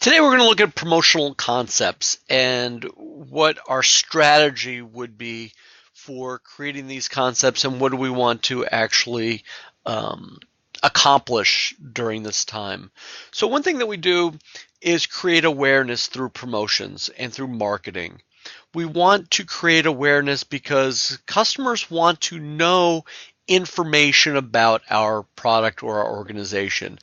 Today we're going to look at promotional concepts and what our strategy would be for creating these concepts and what do we want to actually accomplish during this time. So one thing that we do is create awareness through promotions and through marketing. We want to create awareness because customers want to know information about our product or our organization.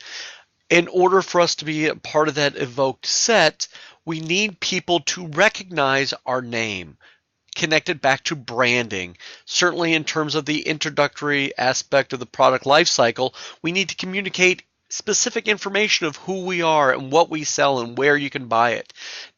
In order for us to be a part of that evoked set, we need people to recognize our name, connected back to branding. Certainly in terms of the introductory aspect of the product lifecycle, we need to communicate specific information of who we are and what we sell and where you can buy it.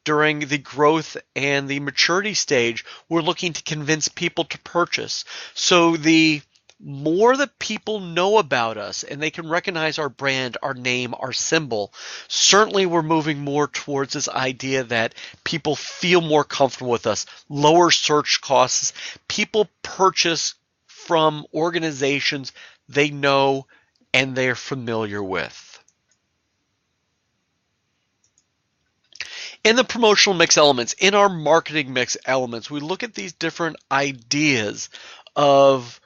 During the growth and the maturity stage, we're looking to convince people to purchase. So the more that people know about us and they can recognize our brand, our name, our symbol, certainly we're moving more towards this idea that people feel more comfortable with us, lower search costs. People purchase from organizations they know and they're familiar with. In the promotional mix elements, in our marketing mix elements, we look at these different ideas of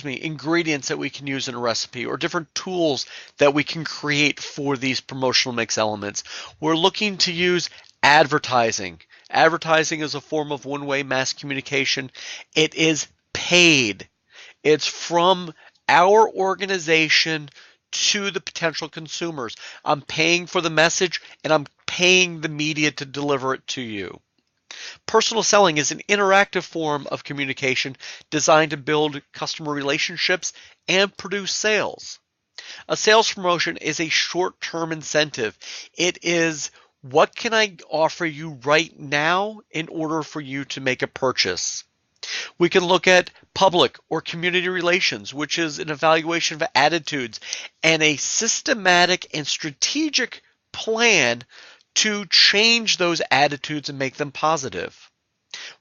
ingredients that we can use in a recipe or different tools that we can create for these promotional mix elements. We're looking to use advertising. Advertising is a form of one-way mass communication. It is paid. It's from our organization to the potential consumers. I'm paying for the message and I'm paying the media to deliver it to you. Personal selling is an interactive form of communication designed to build customer relationships and produce sales. A sales promotion is a short-term incentive. It is what can I offer you right now in order for you to make a purchase. We can look at public or community relations, which is an evaluation of attitudes and a systematic and strategic plan to change those attitudes and make them positive.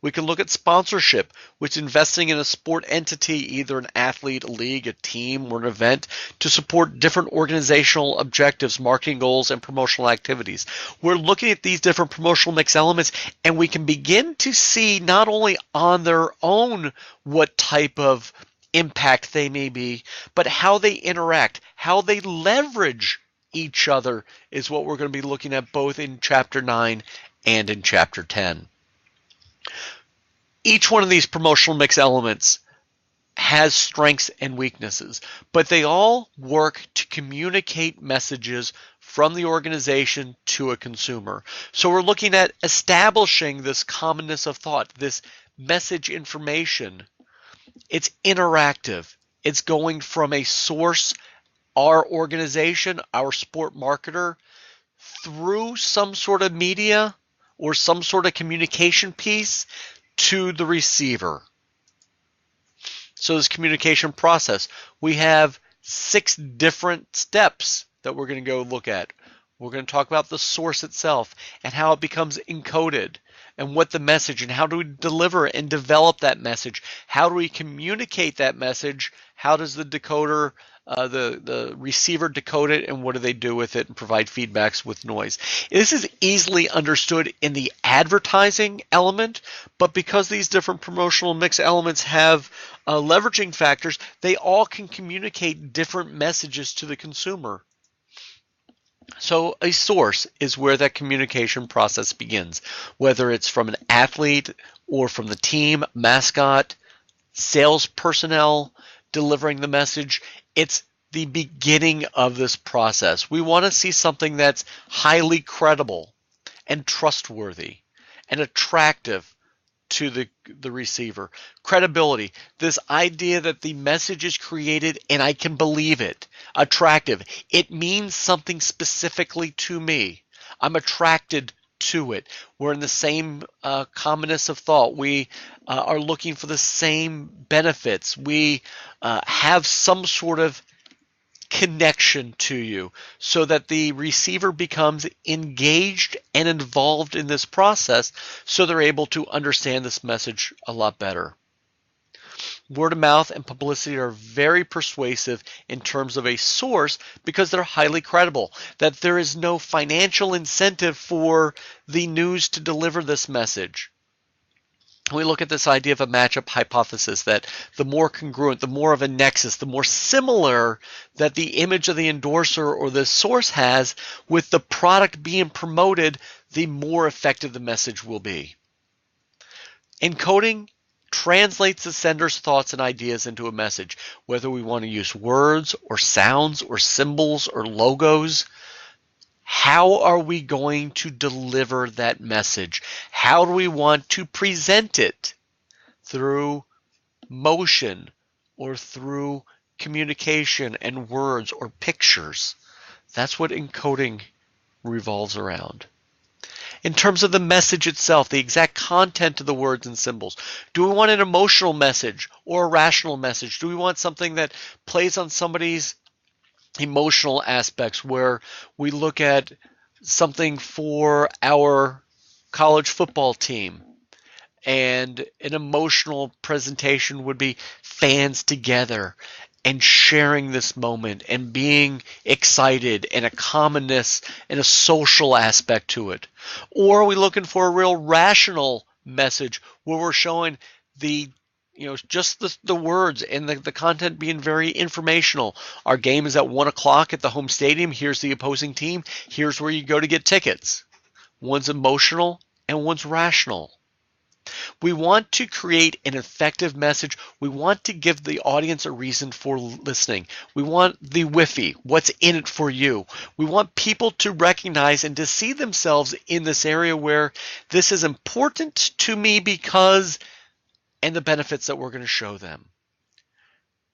We can look at sponsorship, which is investing in a sport entity, either an athlete, a league, a team, or an event to support different organizational objectives, marketing goals, and promotional activities. We're looking at these different promotional mix elements and we can begin to see not only on their own what type of impact they may be, but how they interact, how they leverage each other is what we're going to be looking at both in Chapter 9 and in Chapter 10. Each one of these promotional mix elements has strengths and weaknesses, but they all work to communicate messages from the organization to a consumer. So we're looking at establishing this commonness of thought, this message information. It's interactive. It's going from a source, our organization, our sport marketer, through some sort of media or some sort of communication piece to the receiver. So this communication process, we have 6 different steps that we're going to go look at. We're going to talk about the source itself and how it becomes encoded and what the message and how do we deliver and develop that message. How do we communicate that message? How does the decoder, the receiver decode it, and what do they do with it and provide feedbacks with noise? This is easily understood in the advertising element, but because these different promotional mix elements have leveraging factors, they all can communicate different messages to the consumer. So a source is where that communication process begins, whether it's from an athlete or from the team, mascot, sales personnel delivering the message. It's the beginning of this process. We want to see something that's highly credible and trustworthy and attractive to the receiver. Credibility, this idea that the message is created and I can believe it. Attractive, it means something specifically to me. I'm attracted to it. We're in the same commonness of thought. We are looking for the same benefits. We have some sort of connection to you so that the receiver becomes engaged and involved in this process so they're able to understand this message a lot better. Word of mouth and publicity are very persuasive in terms of a source because they're highly credible, that there is no financial incentive for the news to deliver this message. We look at this idea of a matchup hypothesis, that the more congruent, the more of a nexus, the more similar that the image of the endorser or the source has with the product being promoted, the more effective the message will be. Encoding translates the sender's thoughts and ideas into a message, whether we want to use words or sounds or symbols or logos. How are we going to deliver that message? How do we want to present it? Through motion or through communication and words or pictures? That's what encoding revolves around. In terms of the message itself, the exact content of the words and symbols, do we want an emotional message or a rational message? Do we want something that plays on somebody's emotional aspects, where we look at something for our college football team, and an emotional presentation would be fans together and sharing this moment and being excited, and a commonness and a social aspect to it? Or are we looking for a real rational message where we're showing the just the words and the content being very informational? Our game is at 1 o'clock at the home stadium. Here's the opposing team. Here's where you go to get tickets. One's emotional and one's rational. We want to create an effective message. We want to give the audience a reason for listening. We want the whiffy, what's in it for you. We want people to recognize and to see themselves in this area where this is important to me because, and the benefits that we're going to show them.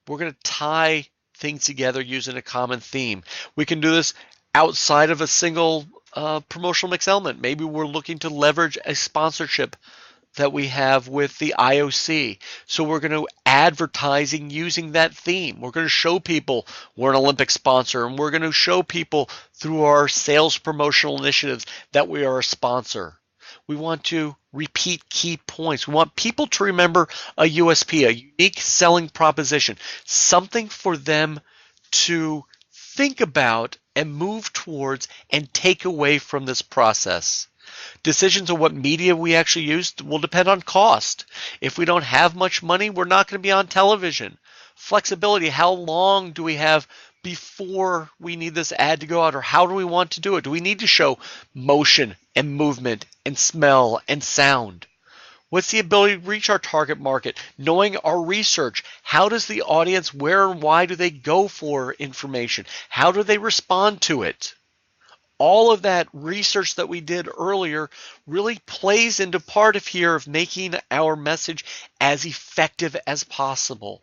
We're going to tie things together using a common theme. We can do this outside of a single promotional mix element. Maybe we're looking to leverage a sponsorship that we have with the IOC. So we're going to advertising using that theme. We're going to show people we're an Olympic sponsor, and we're going to show people through our sales promotional initiatives that we are a sponsor. We want to repeat key points. We want people to remember a USP, a unique selling proposition, something for them to think about and move towards and take away from this process. Decisions on what media we actually use will depend on cost. If we don't have much money, we're not going to be on television. Flexibility, how long do we have before we need this ad to go out, or how do we want to do it? Do we need to show motion and movement and smell and sound? What's the ability to reach our target market? Knowing our research, how does the audience, where and why do they go for information? How do they respond to it? All of that research that we did earlier really plays into part of here of making our message as effective as possible.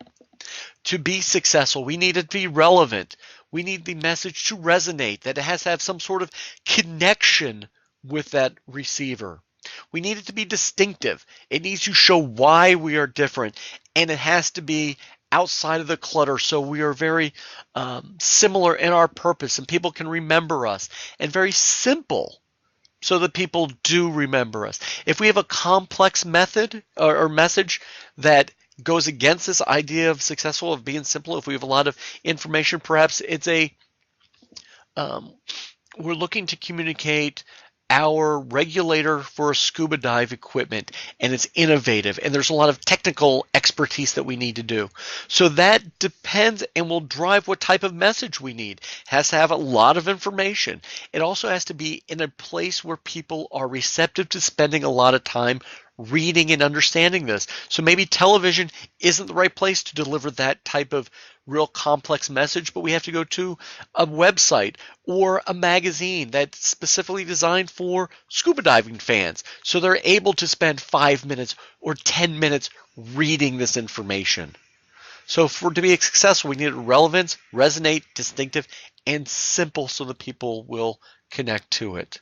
To be successful, we need it to be relevant. We need the message to resonate, that it has to have some sort of connection with that receiver. We need it to be distinctive. It needs to show why we are different, and it has to be outside of the clutter, so we are very similar in our purpose and people can remember us, and very simple so that people do remember us. If we have a complex method or message that goes against this idea of successful, of being simple, if we have a lot of information, perhaps it's we're looking to communicate our regulator for scuba dive equipment, and it's innovative, and there's a lot of technical expertise that we need to do. So that depends and will drive what type of message we need. It has to have a lot of information. It also has to be in a place where people are receptive to spending a lot of time reading and understanding this. So maybe television isn't the right place to deliver that type of real complex message, but we have to go to a website or a magazine that's specifically designed for scuba diving fans, so they're able to spend 5 minutes or 10 minutes reading this information. So for to be successful, we need relevance, resonate, distinctive, and simple so that people will connect to it.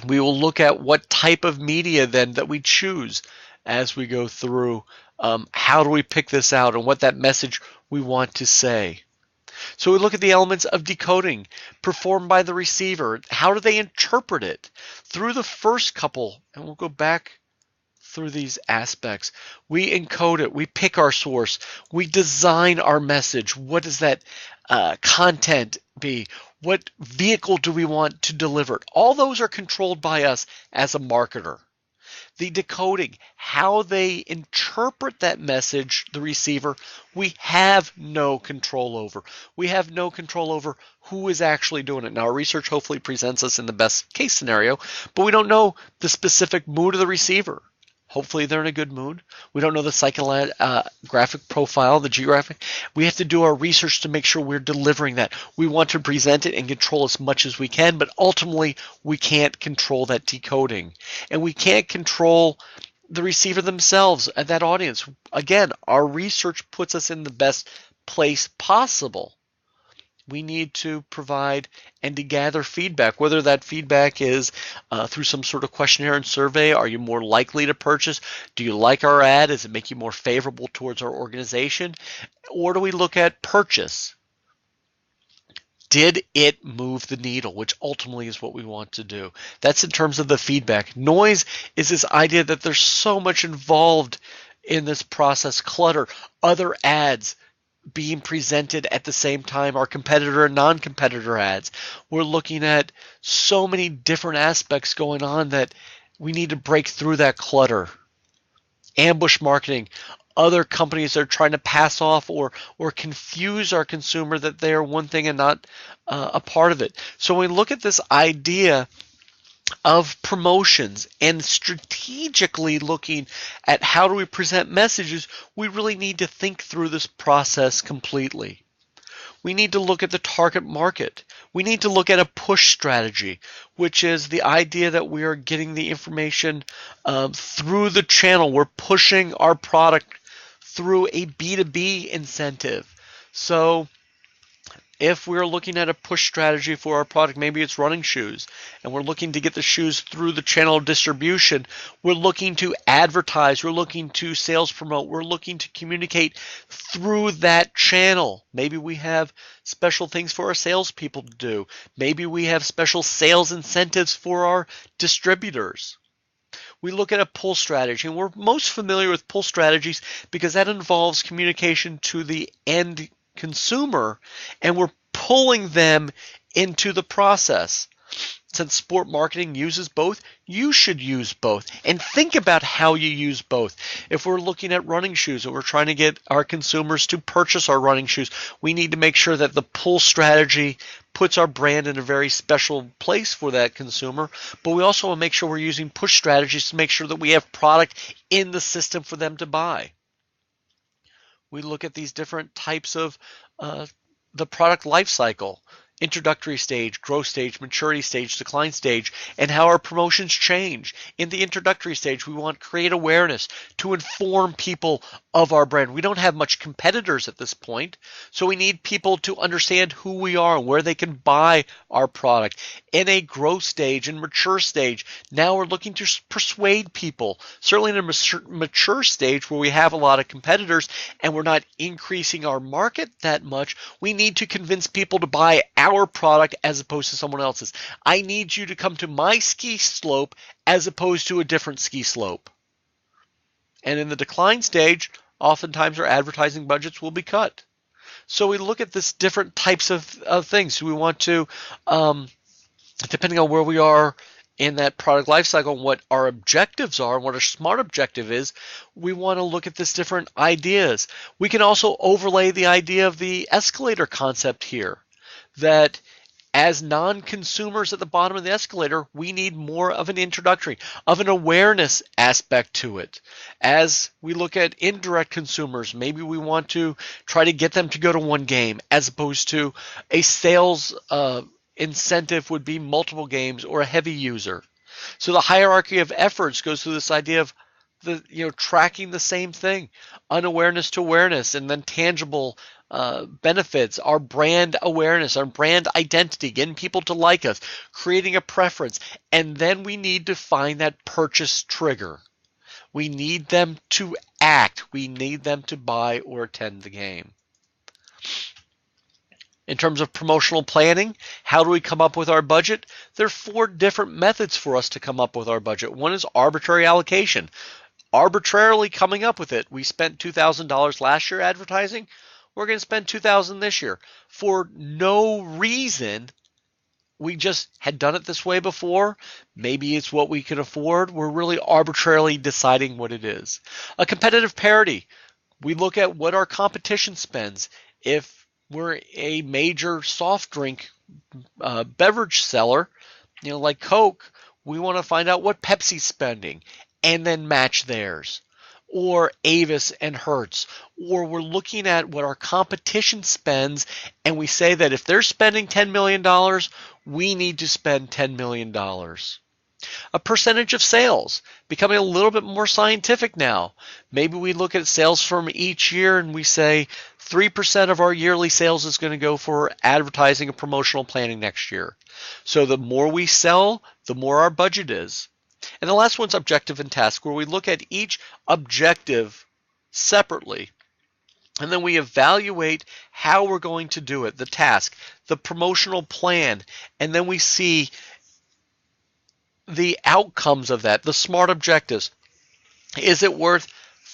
We will look at what type of media then that we choose as we go through. How do we pick this out and what that message we want to say? So we look at the elements of decoding performed by the receiver. How do they interpret it? Through the first couple, and we'll go back through these aspects. We encode it. We pick our source. We design our message. What does that content be? What vehicle do we want to deliver? All those are controlled by us as a marketer. The decoding, how they interpret that message, the receiver, we have no control over. We have no control over who is actually doing it. Now, our research hopefully presents us in the best case scenario, but we don't know the specific mood of the receiver. Hopefully they're in a good mood. We don't know the psychographic profile, the geographic. We have to do our research to make sure we're delivering that. We want to present it and control as much as we can, but ultimately we can't control that decoding. And we can't control the receiver themselves, that audience. Again, our research puts us in the best place possible. We need to provide and to gather feedback, whether that feedback is through some sort of questionnaire and survey. Are you more likely to purchase? Do you like our ad? Does it make you more favorable towards our organization? Or do we look at purchase? Did it move the needle, which ultimately is what we want to do? That's in terms of the feedback. Noise is this idea that there's so much involved in this process. Clutter, other ads being presented at the same time, our competitor and non-competitor ads. We're looking at so many different aspects going on that we need to break through that clutter. Ambush marketing, other companies are trying to pass off or confuse our consumer that they are one thing and not a part of it. So when we look at this idea of promotions and strategically looking at how do we present messages, we really need to think through this process completely. We need to look at the target market. We need to look at a push strategy, which is the idea that we are getting the information through the channel. We're pushing our product through a B2B incentive. So if we're looking at a push strategy for our product, maybe it's running shoes, and we're looking to get the shoes through the channel of distribution, we're looking to advertise, we're looking to sales promote, we're looking to communicate through that channel. Maybe we have special things for our salespeople to do. Maybe we have special sales incentives for our distributors. We look at a pull strategy, and we're most familiar with pull strategies because that involves communication to the end consumer, and we're pulling them into the process. Since sport marketing uses both, you should use both, and think about how you use both. If we're looking at running shoes and we're trying to get our consumers to purchase our running shoes, we need to make sure that the pull strategy puts our brand in a very special place for that consumer, but we also want to make sure we're using push strategies to make sure that we have product in the system for them to buy. We look at these different types of the product life cycle, introductory stage, growth stage, maturity stage, decline stage, and how our promotions change. In the introductory stage, we want to create awareness to inform people of our brand. We don't have much competitors at this point, so we need people to understand who we are and where they can buy our product. In a growth stage and mature stage, now we're looking to persuade people. Certainly in a mature stage where we have a lot of competitors and we're not increasing our market that much, we need to convince people to buy our product as opposed to someone else's. I need you to come to my ski slope as opposed to a different ski slope. And in the decline stage, oftentimes our advertising budgets will be cut. So we look at this different types of things. We want to, depending on where we are in that product life cycle and what our objectives are and what our SMART objective is, we want to look at this different ideas. We can also overlay the idea of the escalator concept here, that as non-consumers at the bottom of the escalator, we need more of an introductory, of an awareness aspect to it. As we look at indirect consumers, maybe we want to try to get them to go to one game as opposed to a sales incentive would be multiple games or a heavy user. So the hierarchy of efforts goes through this idea of tracking the same thing, unawareness to awareness, and then tangible benefits, our brand awareness, our brand identity, getting people to like us, creating a preference, and then we need to find that purchase trigger. We need them to act. We need them to buy or attend the game. In terms of promotional planning, how do we come up with our budget? There are 4 different methods for us to come up with our budget. One is arbitrary allocation. arbitrarily coming up with it. We spent $2,000 last year advertising. We're going to spend $2,000 this year for no reason. We just had done it this way before. Maybe it's what we could afford. We're really arbitrarily deciding what it is. A competitive parity. We look at what our competition spends. If we're a major soft drink beverage seller, like Coke, we want to find out what Pepsi's spending and then match theirs. Or Avis and Hertz. Or we're looking at what our competition spends and we say that if they're spending $10 million, we need to spend $10 million. A percentage of sales, becoming a little bit more scientific now. Maybe we look at sales from each year and we say 3% of our yearly sales is going to go for advertising and promotional planning next year. So the more we sell, the more our budget is. And the last one's objective and task, where we look at each objective separately. And then we evaluate how we're going to do it, the task, the promotional plan, and then we see the outcomes of that, the SMART objectives. Is it worth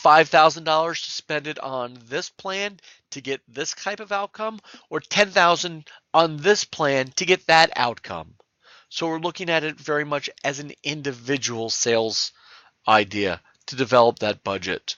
$5,000 to spend it on this plan to get this type of outcome, or $10,000 on this plan to get that outcome? So we're looking at it very much as an individual sales idea to develop that budget.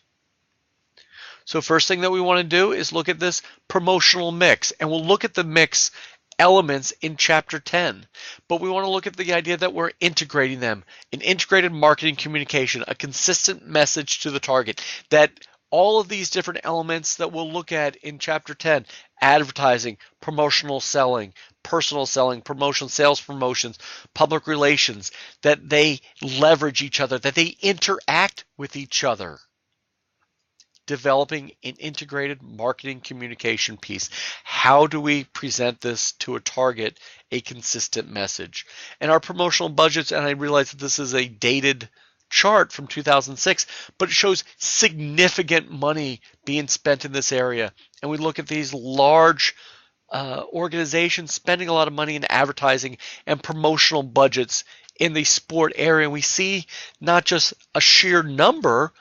So first thing that we want to do is look at this promotional mix, and we'll look at the mix elements in chapter 10, but we want to look at the idea that we're integrating them, an integrated marketing communication, a consistent message to the target, that all of these different elements that we'll look at in chapter 10, advertising, promotional selling, personal selling, promotion, sales promotions, public relations, that they leverage each other, that they interact with each other. Developing an integrated marketing communication piece. How do we present this to a target, a consistent message? And our promotional budgets, and I realize that this is a dated chart from 2006, but it shows significant money being spent in this area. And we look at these large organizations spending a lot of money in advertising and promotional budgets in the sport area. And we see not just a sheer number,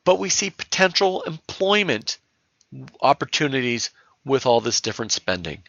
but we see potential employment opportunities with all this different spending.